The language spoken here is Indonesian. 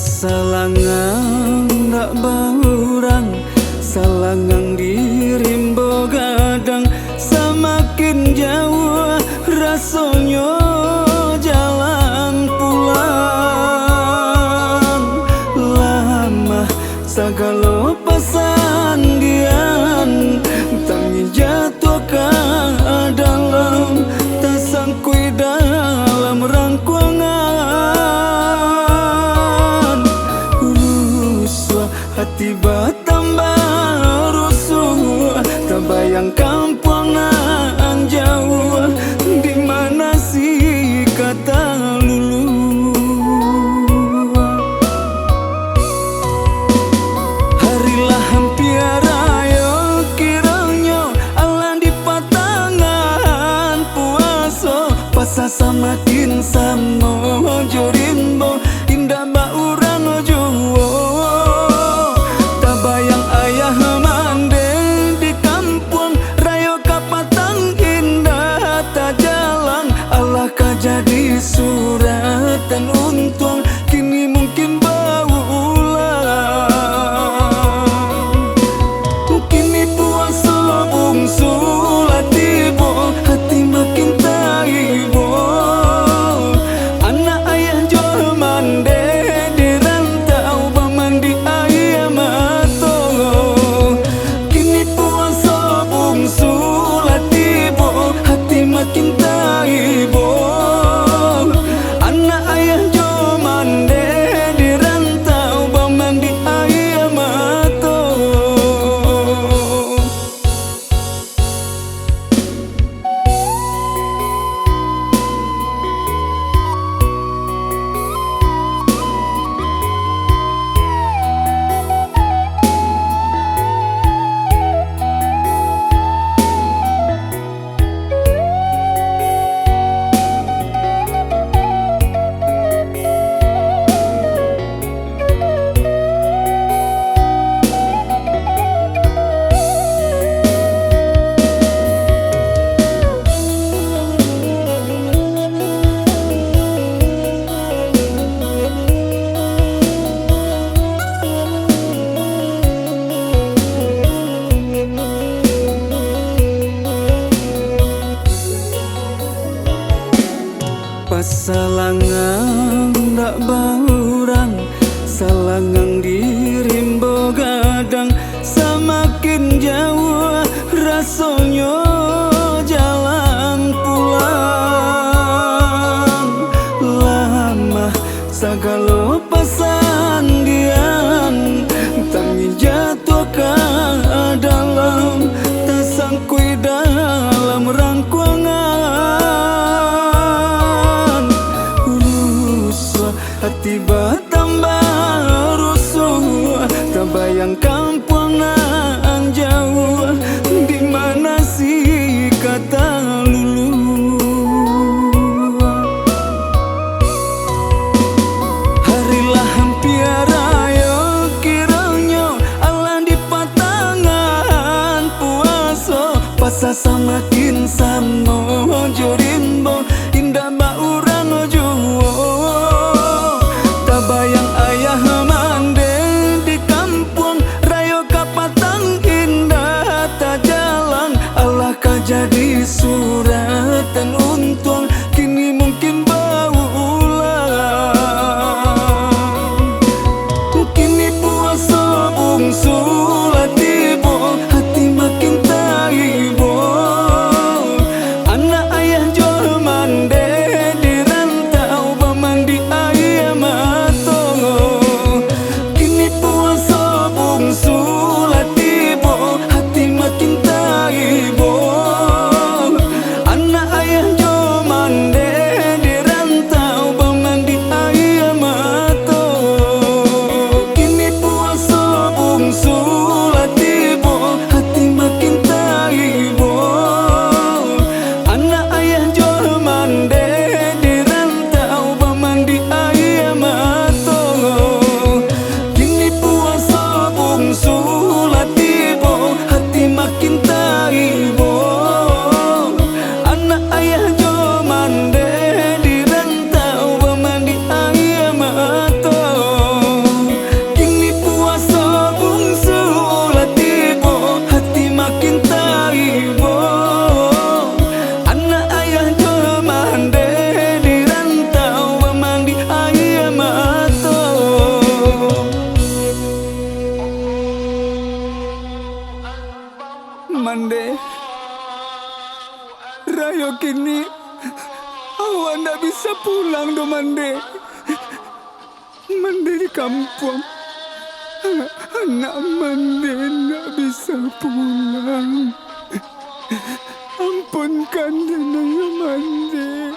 Salangang ndak baurang, salangang di rimbo gadang. Semakin jauh rasanya jalan pulang. Lama segala pesandian, tangi jatuh ke dalam, tersangkui dalam rangkuangan. Hati bertambah rusuh, terbayang kampungan jauh, di mana si kata lulu. Harilah hampir raya kiranya Allah di patangan puasa, pasal samakin sama jorimbo indah baurang jowo. Jadi surat dan untung kini mungkin berulang. Kini puasa bungsu latibo, hati makin taibo. Anak ayah jual mande di rantau, bamandi ayah mato. Kini puasa bungsu latibo, hati makin taibo. Salangang ndak baurang, salangang di rimbo gadang. Semakin jauh rasanya jalan pulang. Lama segala pesandian, tangi jatuh ke dalam, tersangkui dalam rangkuangan. Hati bertambah rusuh, terbayang kampungan jauh, di mana sih Mande. Rayo kini awak ndak bisa pulang do Mande. Mande di kampung. Anak Mande ndak bisa pulang. Ampunkan jenengan Mande.